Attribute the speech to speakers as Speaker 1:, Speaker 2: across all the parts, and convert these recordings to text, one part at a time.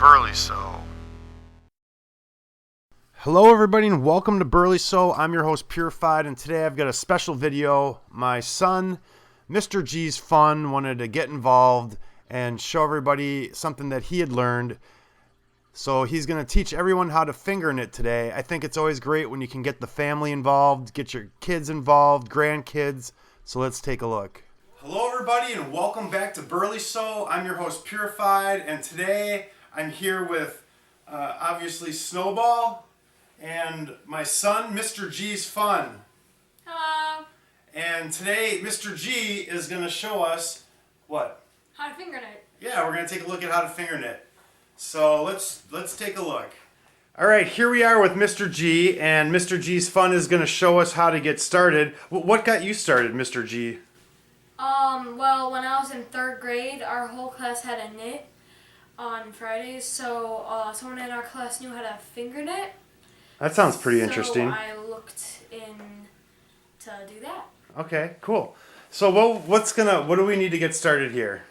Speaker 1: Burley So. Hello everybody and welcome to Burley So. I'm your host Purified, and today I've got a special video. My son, Mr. G's Fun, wanted to get involved and show everybody something that he had learned. So he's going to teach everyone how to finger knit today. I think it's always great when you can get the family involved, get your kids involved, grandkids. So let's take a look. Hello everybody and welcome back to Burley So. I'm your host Purified, and today I'm here with obviously Snowball and my son Mr. G's Fun.
Speaker 2: Hello.
Speaker 1: And today Mr. G is going to show us what?
Speaker 2: How to finger knit.
Speaker 1: Yeah, we're going to take a look at how to finger knit. So let's take a look. All right, here we are with Mr. G, and Mr. G's Fun is going to show us how to get started. What got you started, Mr. G?
Speaker 2: Well, when I was in 3rd grade, our whole class had a knit on Fridays, so someone in our class knew how to finger knit.
Speaker 1: That sounds pretty interesting.
Speaker 2: So I looked in to do that.
Speaker 1: Okay, cool. So what do we need to get started here?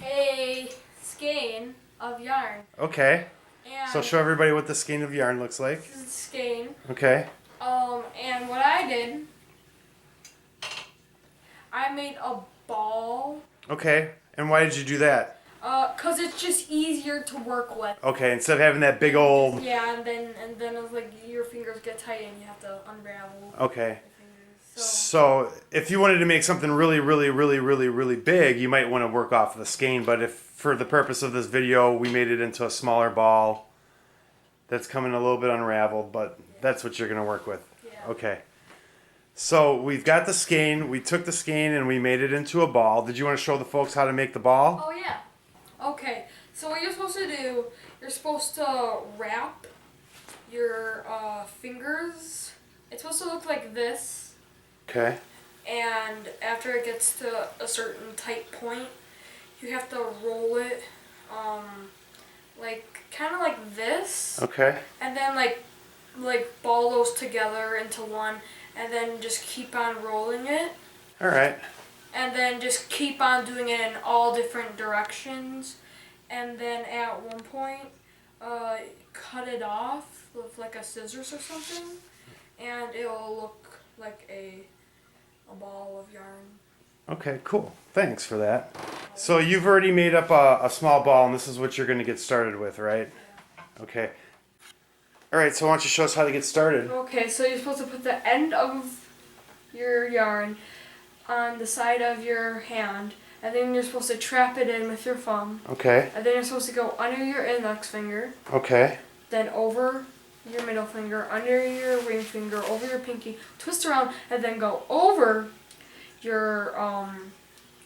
Speaker 2: A skein of yarn.
Speaker 1: Okay.
Speaker 2: And
Speaker 1: So show everybody what the skein of yarn looks like.
Speaker 2: this is a skein.
Speaker 1: Okay.
Speaker 2: And what I did, I made a ball.
Speaker 1: Okay. And why did you do that?
Speaker 2: 'Cause it's just easier to work with.
Speaker 1: Okay, instead of having that big old...
Speaker 2: Yeah, and then it's like your fingers get tight and you have to unravel.
Speaker 1: Okay.
Speaker 2: So
Speaker 1: So if you wanted to make something really big, you might want to work off the skein. But if for the purpose of this video, we made it into a smaller ball that's coming a little bit unraveled, but that's what you're going to work with.
Speaker 2: yeah.
Speaker 1: Okay. So we've got the skein. We took the skein and we made it into a ball. Did you want to show the folks how to make the ball?
Speaker 2: Oh yeah. Okay. So what you're supposed to do, you're supposed to wrap your fingers. It's supposed to look like this.
Speaker 1: Okay.
Speaker 2: And after it gets to a certain tight point, you have to roll it, like kind of like this.
Speaker 1: Okay.
Speaker 2: And then like ball those together into one, and then just keep on rolling it.
Speaker 1: All right.
Speaker 2: And then just keep on doing it in all different directions. And then at one point, cut it off with like a scissors or something, and it'll look like a ball of yarn.
Speaker 1: Okay, cool. Thanks for that. So you've already made up a small ball, and this is what you're going to get started with, right? Okay. All right, so why don't you show us how to get started?
Speaker 2: Okay, so you're supposed to put the end of your yarn on the side of your hand, and then you're supposed to trap it in with your thumb.
Speaker 1: Okay.
Speaker 2: And then you're supposed to go under your index finger,
Speaker 1: Okay.
Speaker 2: then over your middle finger, under your ring finger, over your pinky, twist around, and then go over your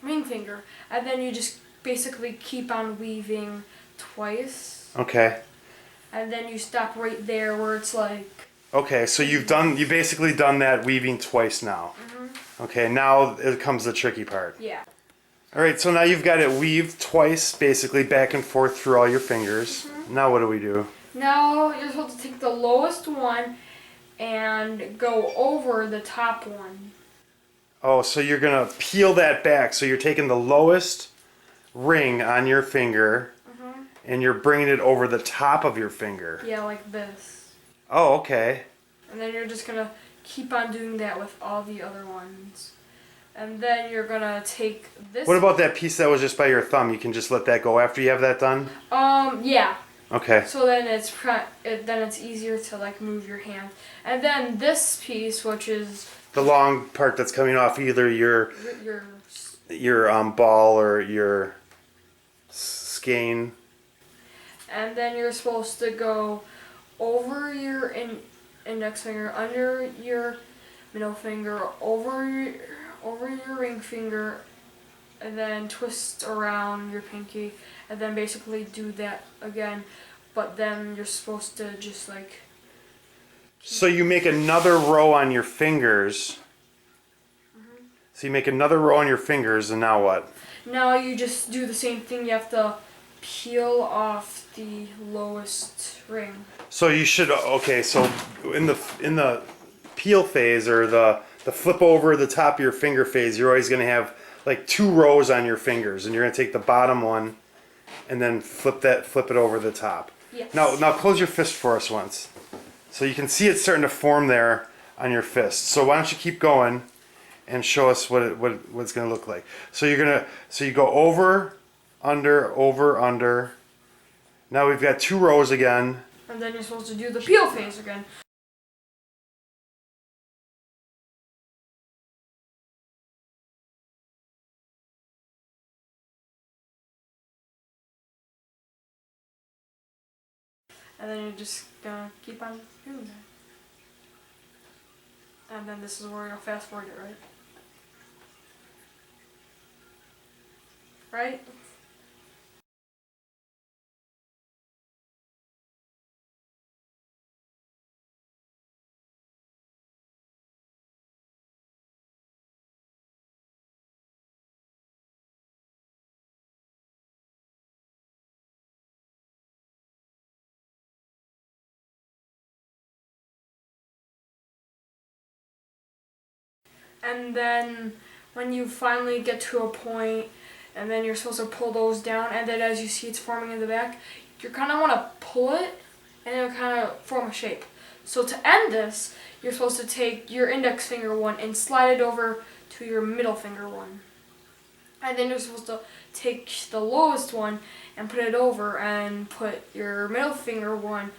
Speaker 2: ring finger. And then you just basically keep on weaving twice.
Speaker 1: Okay.
Speaker 2: And then you stop right there where it's like...
Speaker 1: Okay, so you basically done that weaving twice now.
Speaker 2: Mm-hmm.
Speaker 1: Okay, now it comes the tricky part.
Speaker 2: Yeah.
Speaker 1: All right, so now you've got it weaved twice, basically back and forth through all your fingers.
Speaker 2: Mm-hmm.
Speaker 1: Now what do we do?
Speaker 2: Now you're supposed to take the lowest one and go over the top one.
Speaker 1: Oh, so you're going to peel that back. So you're taking the lowest ring on your finger, and you're bringing it over the top of your finger.
Speaker 2: Yeah, like this.
Speaker 1: Oh, okay.
Speaker 2: And then you're just going to keep on doing that with all the other ones. And then you're going to take this...
Speaker 1: What about that piece that was just by your thumb? You can just let that go after you have that done?
Speaker 2: Yeah.
Speaker 1: Okay.
Speaker 2: So then it's easier to like move your hand. And then this piece, which is...
Speaker 1: The long part that's coming off either your ball or your skein.
Speaker 2: And then you're supposed to go over your index finger, under your middle finger, over your ring finger, and then twist around your pinky, and then basically do that again. But then you're supposed to just like...
Speaker 1: So you make another row on your fingers.
Speaker 2: Mm-hmm.
Speaker 1: So you make another row on your fingers, and now what?
Speaker 2: Now you just do the same thing. You have to peel off the lowest ring.
Speaker 1: So you should, okay, so in the peel phase, or the flip over the top of your finger phase, you're always going to have like 2 rows on your fingers, and you're going to take the bottom one and then flip it over the top.
Speaker 2: Yes.
Speaker 1: Now close your fist for us once. So you can see it starting to form there on your fist. So why don't you keep going and show us what it's going to look like. So you go over, under. Now we've got 2 rows again.
Speaker 2: And then you're supposed to do the peel phase again. And then you're just gonna keep on doing that. And then this is where you'll fast forward it, right? Right? And then when you finally get to a point, and then you're supposed to pull those down, and then as you see it's forming in the back, you kind of want to pull it, and it'll kind of form a shape. So to end this, you're supposed to take your index finger one and slide it over to your middle finger one. And then you're supposed to take the lowest one and put it over, and put your middle finger one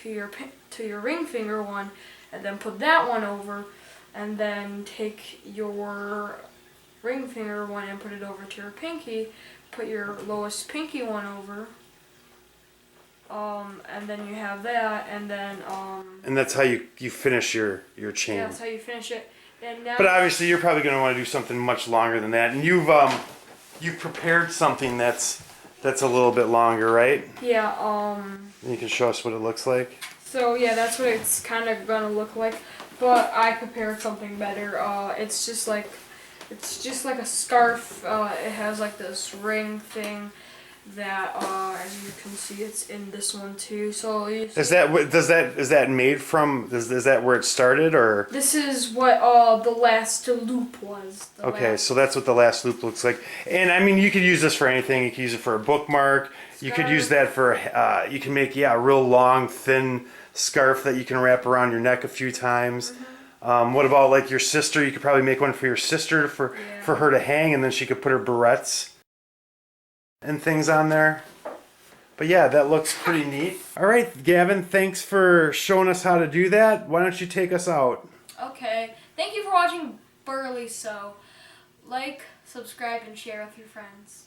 Speaker 2: to your ring finger one, and then put that one over. And then take your ring finger one and put it over to your pinky. Put your lowest pinky one over. And then you have that, and then
Speaker 1: And that's how you finish your chain.
Speaker 2: yeah, that's how you finish it. And now,
Speaker 1: But obviously you're probably going to want to do something much longer than that. And you've prepared something that's a little bit longer, right?
Speaker 2: yeah,
Speaker 1: And you can show us what it looks like.
Speaker 2: so yeah, that's what it's kind of gonna look like. But I prepared something better. It's just like a scarf. It has like this ring thing that, as you can see, it's in this one too. So you see,
Speaker 1: Is that made from? Is that where it started, or?
Speaker 2: this is what the last loop was.
Speaker 1: Okay, so that's what the last loop looks like. And I mean, you could use this for anything. You could use it for a bookmark. You could use that for. You can make a real long, thin scarf that you can wrap around your neck a few times. What about like your sister? You could probably make one for your sister for her to hang, and then she could put her barrettes and things on there. But yeah, that looks pretty neat. All right, Gavin, thanks for showing us how to do that. Why don't you take us out?
Speaker 2: Okay, thank you for watching Burley. So, like, subscribe, and share with your friends.